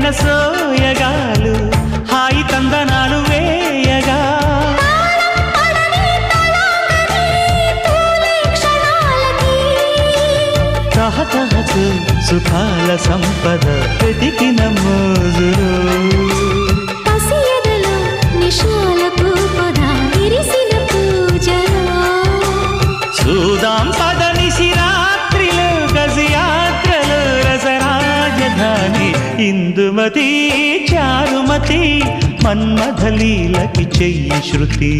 పైన సోయగాలు హాయి తందనాలు వేయగా తహతహకు సుఖాల సంపద వెతికిన మోజులు పసియదలో నిశాలకు పదా విరిసిన పూజలో చూదాం పదనిసి రాత్రిలో గజయాత్రలో రసరాజధాని ఇందుమతి చారుమతి మన్మథలీలకి చెయ్యి శృతి